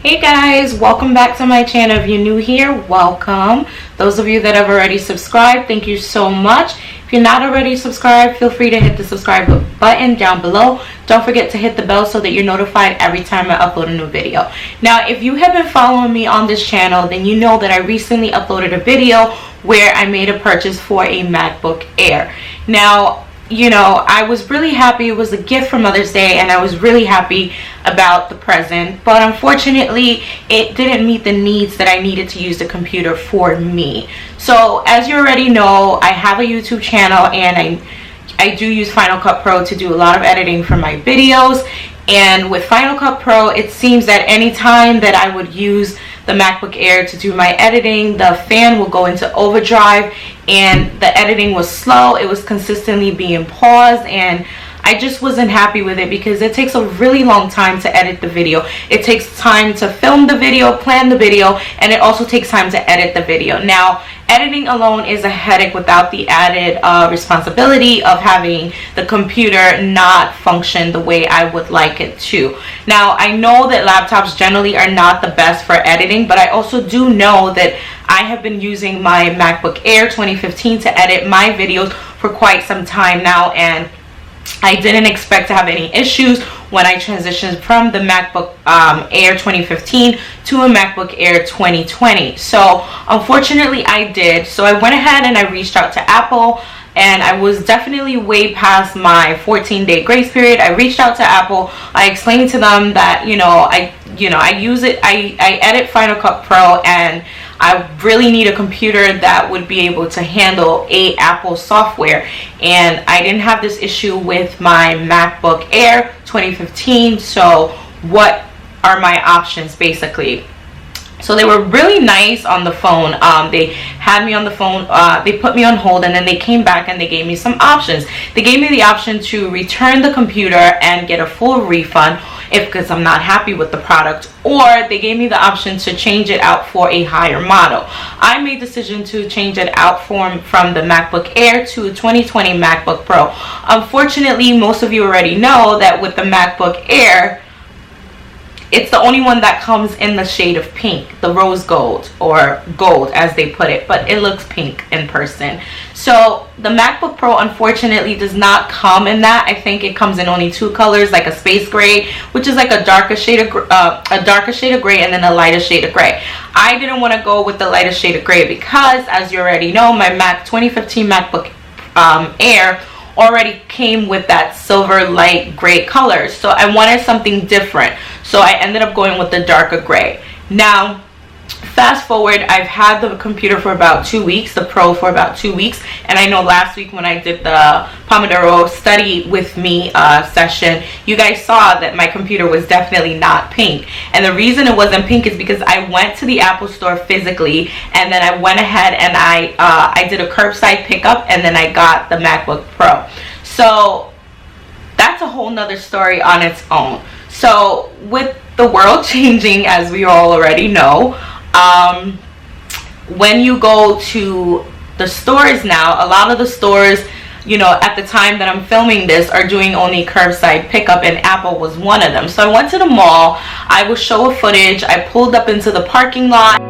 Hey guys, welcome back to my channel. If you're new here, welcome. Those of you that have already subscribed, thank you so much. If you're not already subscribed, feel free to hit the subscribe button down below. Don't forget to hit the bell so that you're notified every time I upload a new video. Now, if you have been following me on this channel, then you know that I recently uploaded a video where I made a purchase for a MacBook Air. Now, you know, I was really happy. It was a gift for Mother's Day, and I was really happy about the present, but unfortunately it didn't meet the needs that I needed to use the computer for me. So as you already know, I have a YouTube channel, and I do use Final Cut Pro to do a lot of editing for my videos. And with Final Cut Pro, it seems that any time that I would use the MacBook Air to do my editing, the fan will go into overdrive and the editing was slow. It was consistently being paused, and I just wasn't happy with it because it takes a really long time to edit the video. It takes time to film the video, plan the video, and it also takes time to edit the video. Now, editing alone is a headache without the added responsibility of having the computer not function the way I would like it to. Now, I know that laptops generally are not the best for editing, but I also do know that I have been using my MacBook Air 2015 to edit my videos for quite some time now, and I didn't expect to have any issues when I transitioned from the MacBook Air 2015 to a MacBook Air 2020. So unfortunately I did. So I went ahead and I reached out to Apple, and I was definitely way past my 14-day grace period. I reached out to Apple. I explained to them that I use it. I edit Final Cut Pro, and I really need a computer that would be able to handle Apple software, and I didn't have this issue with my MacBook Air 2015. So what are my options basically? So they were really nice on the phone. They had me on the phone, they put me on hold, and then they came back and they gave me some options. They gave me the option to return the computer and get a full refund because I'm not happy with the product, or they gave me the option to change it out for a higher model. I made the decision to change it out from the MacBook Air to a 2020 MacBook Pro. Unfortunately, most of you already know that with the MacBook Air, it's the only one that comes in the shade of pink, the rose gold, or gold as they put it, but it looks pink in person. So the MacBook Pro unfortunately does not come in that. I think it comes in only two colors, like a space gray, which is like a darker shade of gray, and then a lighter shade of gray. I didn't want to go with the lighter shade of gray because, as you already know, my 2015 MacBook Air already came with that silver light gray color, so I wanted something different. So I ended up going with the darker gray. Now, fast forward, I've had the computer for about 2 weeks, the Pro for about 2 weeks, and I know last week when I did the Pomodoro study with me session, you guys saw that my computer was definitely not pink. And the reason it wasn't pink is because I went to the Apple store physically, and then I went ahead and I did a curbside pickup, and then I got the MacBook Pro. So that's a whole nother story on its own. So with the world changing, as we all already know, when you go to the stores now, a lot of the stores, you know, at the time that I'm filming this, are doing only curbside pickup, and Apple was one of them. So I went to the mall. I will show a footage. I pulled up into the parking lot.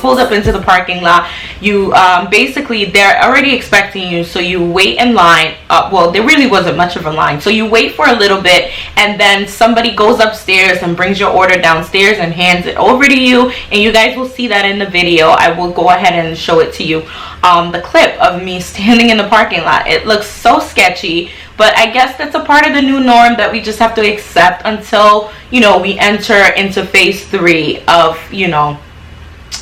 Pulled up into the parking lot. You basically, they're already expecting you, so you wait in line. Well, there really wasn't much of a line, so you wait for a little bit, and then somebody goes upstairs and brings your order downstairs and hands it over to you, and you guys will see that in the video. I will go ahead and show it to you, the clip of me standing in the parking lot. It looks so sketchy, but I guess that's a part of the new norm that we just have to accept until, you know, we enter into phase 3 of, you know,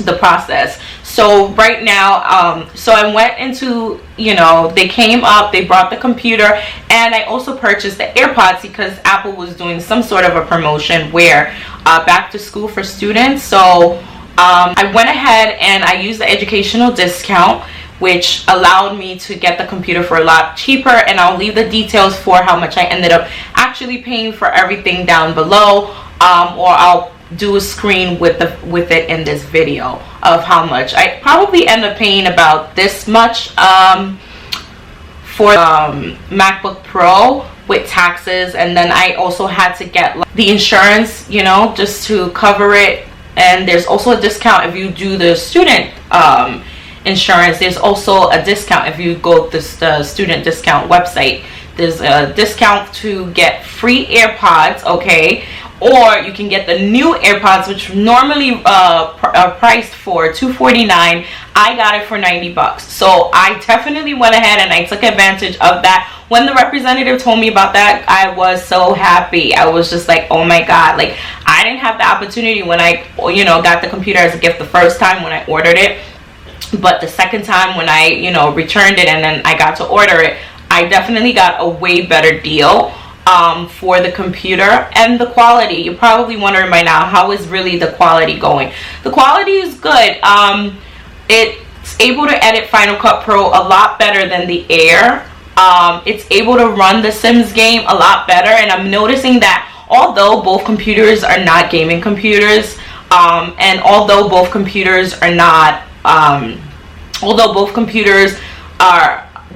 the process. So right now, so I went into, you know, they came up, they brought the computer, and I also purchased the AirPods because Apple was doing some sort of a promotion where back to school for students. So I went ahead and I used the educational discount, which allowed me to get the computer for a lot cheaper, and I'll leave the details for how much I ended up actually paying for everything down below, or I'll do a screen with it in this video of how much. I probably end up paying about this much for MacBook Pro with taxes, and then I also had to get the insurance, you know, just to cover it. And there's also a discount if you do the student insurance. There's also a discount if you go to the student discount website. There's a discount to get free AirPods, okay? Or you can get the new AirPods, which normally are priced for $249. I got it for $90. So I definitely went ahead and I took advantage of that. When the representative told me about that, I was so happy. I was just like, oh my God. Like, I didn't have the opportunity when I, you know, got the computer as a gift the first time when I ordered it. But the second time when I, you know, returned it and then I got to order it, I definitely got a way better deal for the computer. And the quality, you're probably wondering by now, how is really the quality going? The quality is good. It's able to edit Final Cut Pro a lot better than the Air. It's able to run the Sims game a lot better, and I'm noticing that although both computers are not gaming computers, and although both computers are not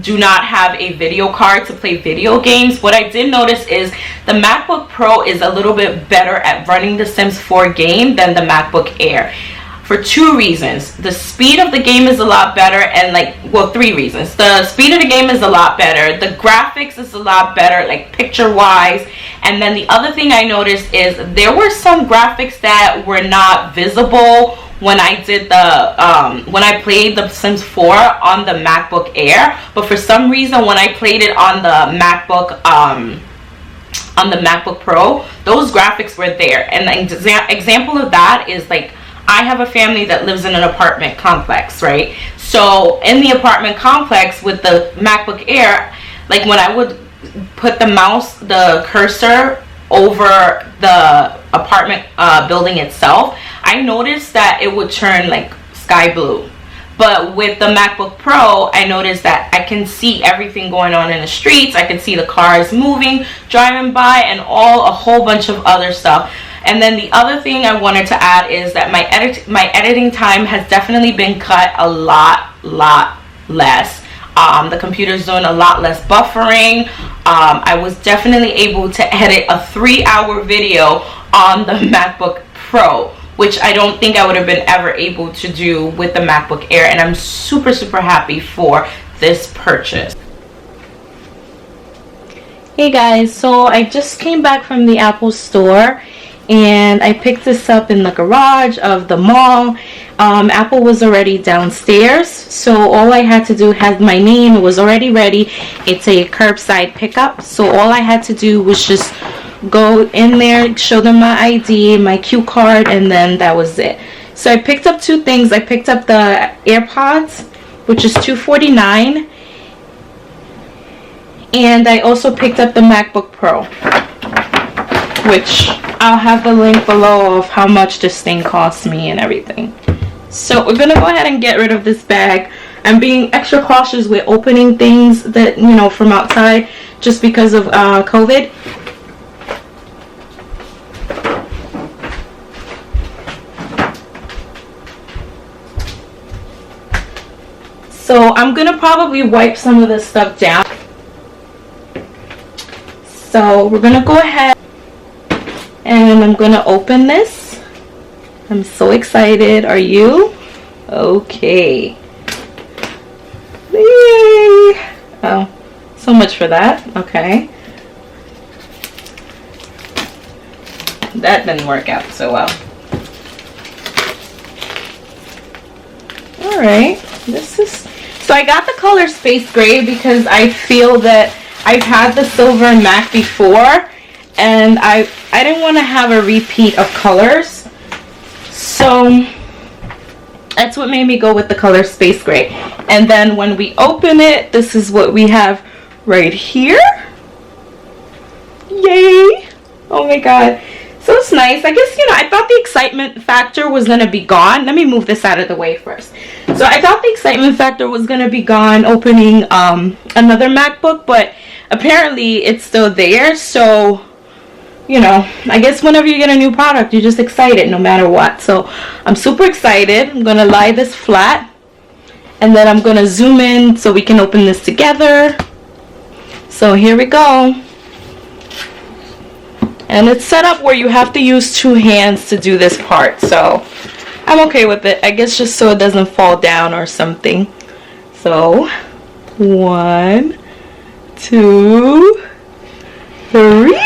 do not have a video card to play video games, what I did notice is the MacBook Pro is a little bit better at running the Sims 4 game than the MacBook Air, for 2 reasons. The speed of the game is a lot better, and 3 reasons. The speed of the game is a lot better, the graphics is a lot better, like picture wise, and then the other thing I noticed is there were some graphics that were not visible when I did the when I played the Sims 4 on the MacBook Air, but for some reason when I played it on the MacBook Pro, those graphics were there. And an example of that is, like, I have a family that lives in an apartment complex, right? So in the apartment complex with the MacBook Air, like when I would put the cursor over the apartment building itself, I noticed that it would turn like sky blue. But with the MacBook Pro, I noticed that I can see everything going on in the streets. I can see the cars moving, driving by, and a whole bunch of other stuff. And then the other thing I wanted to add is that my editing time has definitely been cut a lot less. The computer's doing a lot less buffering. I was definitely able to edit a 3-hour video on the MacBook Pro, which I don't think I would have been ever able to do with the MacBook Air, and I'm super happy for this purchase. Hey guys, so I just came back from the Apple store and I picked this up in the garage of the mall. Apple was already downstairs, so all I had to do had my name, it was already ready. It's a curbside pickup, so all I had to do was just go in there, show them my ID, my Q card, and then that was it. So I picked up 2 things. I picked up the AirPods, which is $249, and I also picked up the MacBook Pro, which I'll have the link below of how much this thing cost me and everything. So we're gonna go ahead and get rid of this bag. I'm being extra cautious with opening things that, you know, from outside just because of COVID. So I'm gonna probably wipe some of this stuff down. So we're gonna go ahead and I'm gonna open this. I'm so excited. Are you? Okay. Yay! Oh, so much for that. Okay. That didn't work out so well. Alright. This is... So I got the color Space Gray because I feel that I've had the silver Mac before and I didn't want to have a repeat of colors. So that's what made me go with the color Space Gray. And then when we open it, this is what we have right here. Yay! Oh my god. So it's nice. I guess, you know, I thought the excitement factor was going to be gone. Let me move this out of the way first. So I thought the excitement factor was going to be gone opening another MacBook, but apparently it's still there. So, you know, I guess whenever you get a new product, you're just excited no matter what. So I'm super excited. I'm going to lie this flat and then I'm going to zoom in so we can open this together. So here we go. And it's set up where you have to use 2 hands to do this part. So I'm okay with it. I guess just so it doesn't fall down or something. So 1, 2, 3. Yay!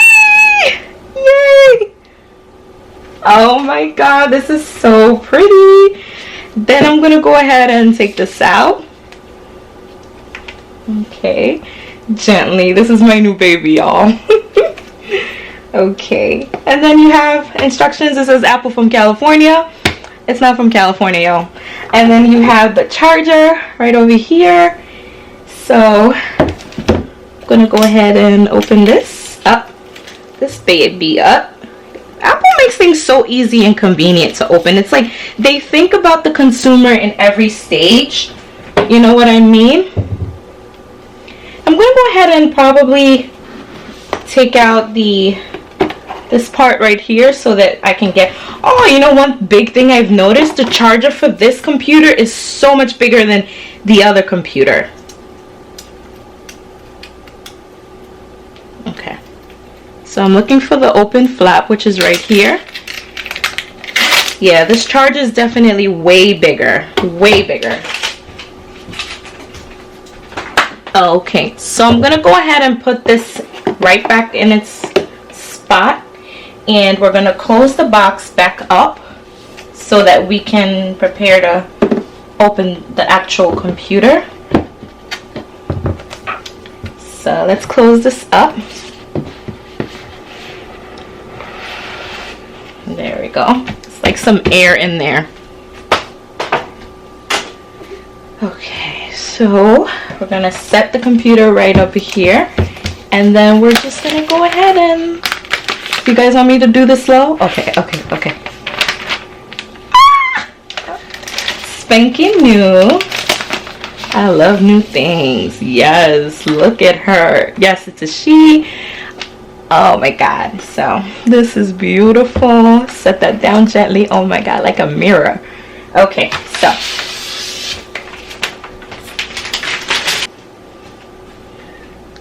Oh my god, this is so pretty. Then I'm going to go ahead and take this out. Okay. Gently. This is my new baby, y'all. Okay, and then you have instructions. It says Apple from California. It's not from California, y'all. And then you have the charger right over here. So I'm gonna go ahead and open this up. This baby up. Apple makes things so easy and convenient to open. It's like they think about the consumer in every stage. You know what I mean? I'm gonna go ahead and probably take out this part right here so that I can get... Oh, you know, one big thing I've noticed, the charger for this computer is so much bigger than the other computer. Okay, so I'm looking for the open flap, which is right here. Yeah, this charger is definitely way bigger, way bigger. Okay, so I'm gonna go ahead and put this right back in its spot. And we're going to close the box back up so that we can prepare to open the actual computer. So let's close this up. There we go. It's like some air in there. Okay, so we're going to set the computer right over here. And then we're just going to go ahead and... You guys want me to do this slow? Okay. Ah! Spanking new. I love new things. Yes, look at her. Yes, it's a she. Oh my god. So this is beautiful. Set that down gently. Oh my god, like a mirror. Okay, so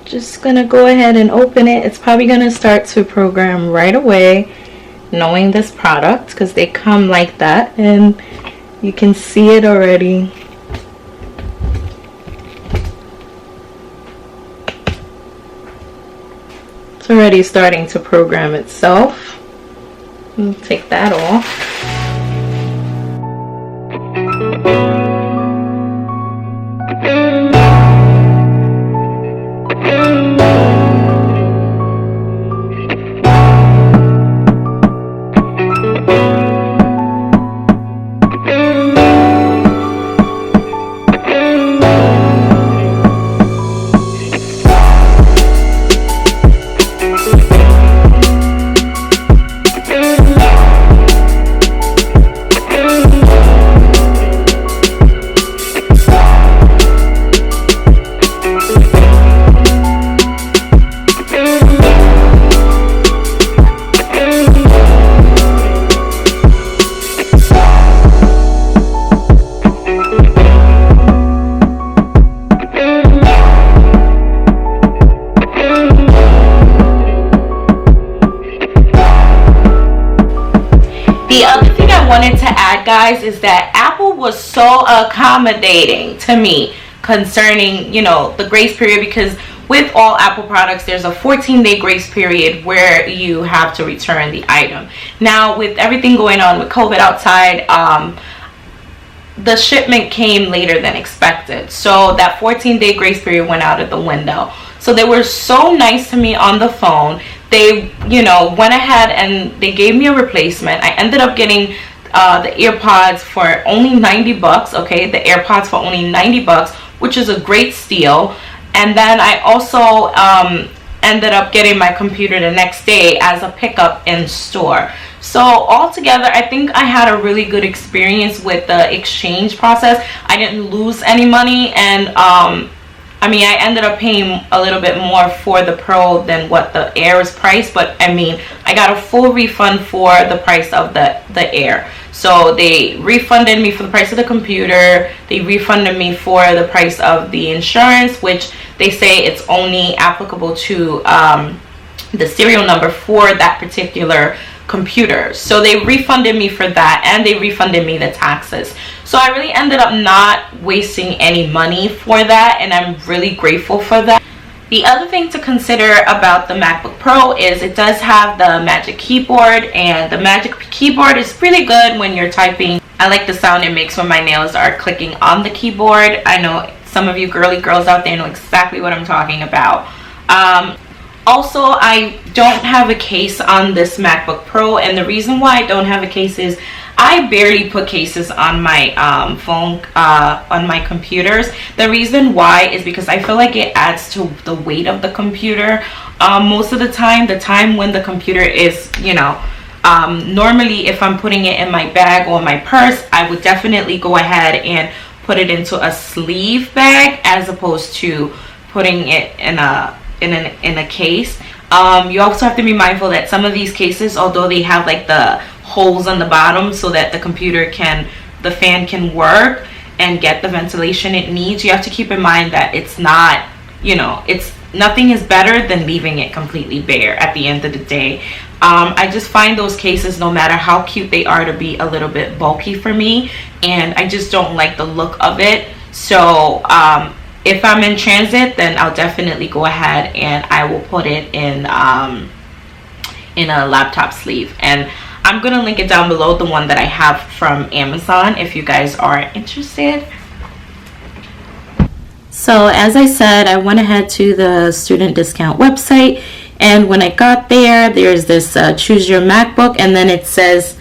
just gonna go ahead and open it. It's probably gonna start to program right away, knowing this product, because they come like that and you can see it already. It's already starting to program itself. I'll take that off. The other thing I wanted to add, guys, is that Apple was so accommodating to me concerning, you know, the grace period, because with all Apple products, there's a 14-day grace period where you have to return the item. Now, with everything going on with COVID outside, the shipment came later than expected. So that 14-day grace period went out of the window. So they were so nice to me on the phone. They, you know, went ahead and they gave me a replacement. I ended up getting the AirPods for only 90 bucks, okay? The AirPods for only 90 bucks, which is a great steal. And then I also ended up getting my computer the next day as a pickup in store. So altogether, I think I had a really good experience with the exchange process. I didn't lose any money, and I mean, I ended up paying a little bit more for the Pro than what the Air is priced, but I mean, I got a full refund for the price of the Air. So they refunded me for the price of the computer. They refunded me for the price of the insurance, which they say it's only applicable to the serial number for that particular computer. So they refunded me for that, and they refunded me the taxes. So I really ended up not wasting any money for that, and I'm really grateful for that. The other thing to consider about the MacBook Pro is it does have the Magic Keyboard, and the Magic Keyboard is really good when you're typing. I like the sound it makes when my nails are clicking on the keyboard. I know some of you girly girls out there know exactly what I'm talking about. Also, I don't have a case on this MacBook Pro, and the reason why I don't have a case is I barely put cases on my phone, on my computers. The reason why is because I feel like it adds to the weight of the computer. Most of the time when the computer is, you know, normally if I'm putting it in my bag or my purse, I would definitely go ahead and put it into a sleeve bag as opposed to putting it in a case. You also have to be mindful that some of these cases, although they have like the holes on the bottom so that the fan can work and get the ventilation it needs, you have to keep in mind that it's not, you know, nothing is better than leaving it completely bare at the end of the day. I just find those cases, no matter how cute they are, to be a little bit bulky for me, and I just don't like the look of it. So if I'm in transit, then I'll definitely go ahead and I will put it in a laptop sleeve, and I'm gonna link it down below, the one that I have from Amazon, if you guys are interested. So as I said, I went ahead to the student discount website, and when I got there, there's this choose your MacBook, and then it says,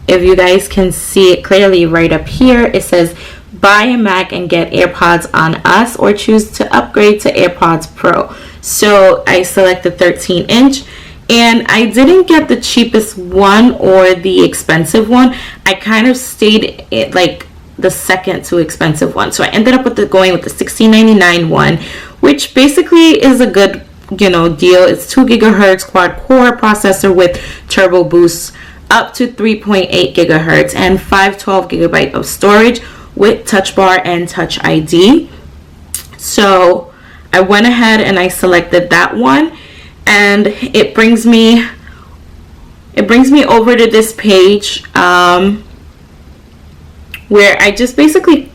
if you guys can see it clearly right up here, it says buy a Mac and get AirPods on us, or choose to upgrade to AirPods Pro. So I selected 13-inch, and I didn't get the cheapest one or the expensive one. I kind of stayed at like the second to expensive one. So I ended up going with the $16.99 one, which basically is a good, you know, deal. It's 2 gigahertz quad core processor with turbo boost up to 3.8 gigahertz and 512 gigabyte of storage with touch bar and touch ID. So I went ahead and I selected that one, and it brings me over to this page where I just basically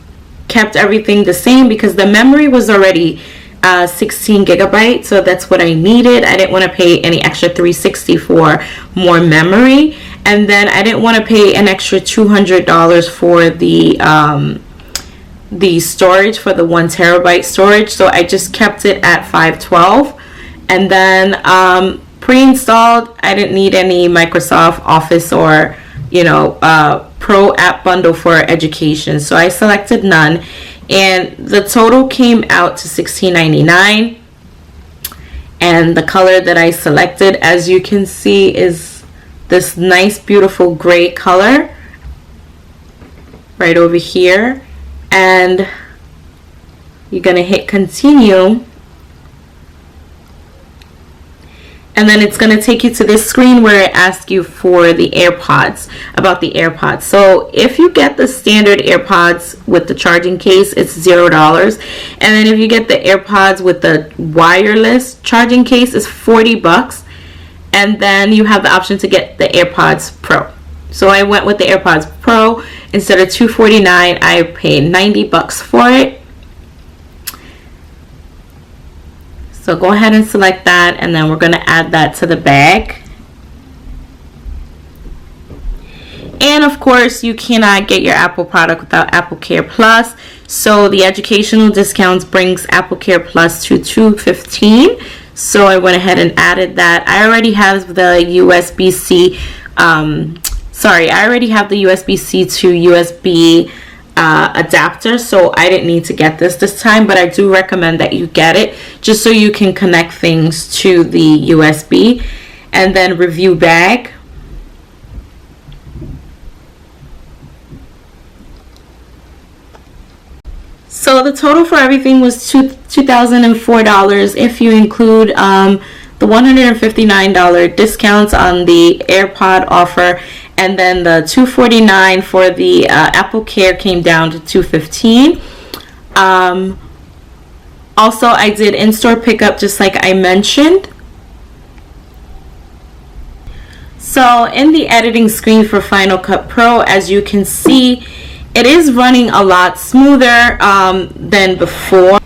kept everything the same because the memory was already 16 gigabytes, so that's what I needed. I didn't want to pay any extra $360 for more memory, and then I didn't want to pay an extra $200 for the storage, for the 1 terabyte storage. So I just kept it at 512. And then pre-installed, I didn't need any Microsoft Office or, you know, Pro app bundle for education, so I selected none, and the total came out to $16.99. And the color that I selected, as you can see, is this nice beautiful gray color right over here. And you're gonna hit continue, and then it's going to take you to this screen where it asks you for the AirPods, about the AirPods. So if you get the standard AirPods with the charging case, it's $0. And then if you get the AirPods with the wireless charging case, it's $40. And then you have the option to get the AirPods Pro. So I went with the AirPods Pro. Instead of $249, I paid $90 for it. So go ahead and select that, and then we're going to add that to the bag. And of course, you cannot get your Apple product without Apple Care Plus. So the educational discounts brings Apple Care Plus to $215. So I went ahead and added that. I already have the USB-C. I already have the USB-C to USB adapter, so I didn't need to get this time, but I do recommend that you get it just so you can connect things to the USB. And then review bag. So the total for everything was $2,004 if you include the $159 discounts on the AirPod offer, and then the $249 for the Apple Care came down to $215. Also, I did in-store pickup just like I mentioned. So in the editing screen for Final Cut Pro, as you can see, it is running a lot smoother than before.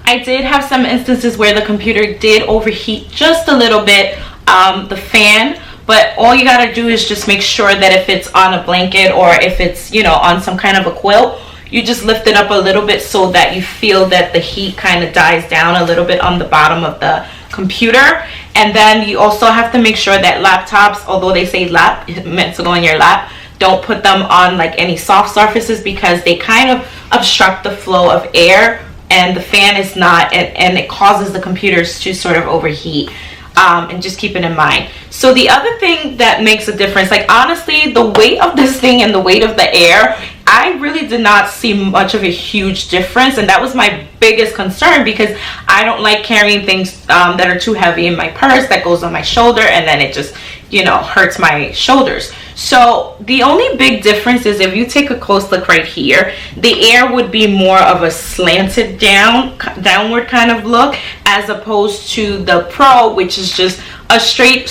I did have some instances where the computer did overheat just a little bit, the fan, but all you gotta do is just make sure that if it's on a blanket or if it's, you know, on some kind of a quilt, you just lift it up a little bit so that you feel that the heat kind of dies down a little bit on the bottom of the computer. And then you also have to make sure that laptops, although they say lap, it's meant to go in your lap, don't put them on like any soft surfaces because they kind of obstruct the flow of air, and the fan is not, and it causes the computers to sort of overheat. And just keep it in mind. So the other thing that makes a difference, like honestly, the weight of this thing and the weight of the Air, I really did not see much of a huge difference, and that was my biggest concern because I don't like carrying things that are too heavy in my purse that goes on my shoulder, and then it just, you know, hurts my shoulders. So the only big difference is if you take a close look right here, the Air would be more of a slanted downward kind of look, as opposed to the Pro, which is just a straight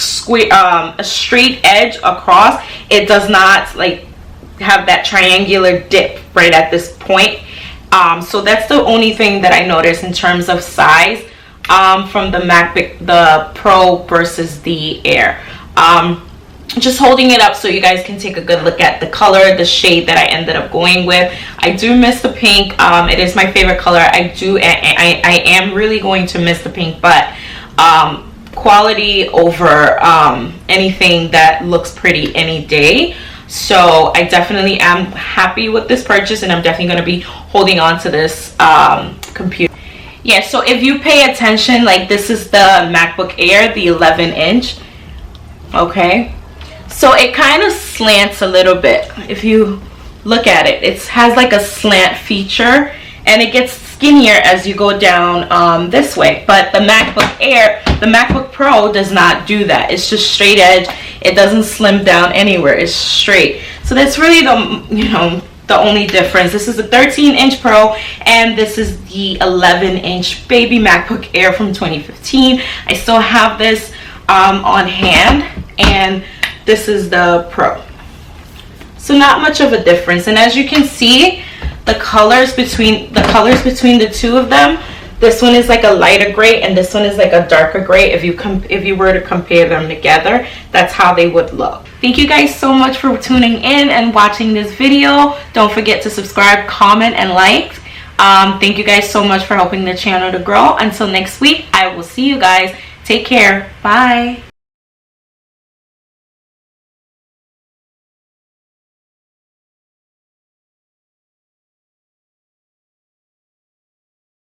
edge across. It does not like have that triangular dip right at this point. So that's the only thing that I noticed in terms of size from the MacBook, the Pro versus the Air. Just holding it up so you guys can take a good look at the color, the shade that I ended up going with. I do miss the pink. It is my favorite color. I am really going to miss the pink, but quality over anything that looks pretty any day. So I definitely am happy with this purchase, and I'm definitely going to be holding on to this computer. Yeah, so if you pay attention, like this is the MacBook Air, the 11-inch. Okay, so it kind of slants a little bit. If you look at it, it has like a slant feature, and it gets skinnier as you go down this way. But the MacBook Air, the MacBook Pro does not do that. It's just straight edge. It doesn't slim down anywhere. It's straight. So that's really the only difference. This is a 13-inch Pro, and this is the 11-inch baby MacBook Air from 2015. I still have this on hand, and this is the Pro. So not much of a difference. And as you can see, the colors between the two of them, this one is like a lighter gray and this one is like a darker gray. If you were to compare them together, that's how they would look. Thank you guys so much for tuning in and watching this video. Don't forget to subscribe, comment, and like. Thank you guys so much for helping the channel to grow. Until next week, I will see you guys. Take care. Bye.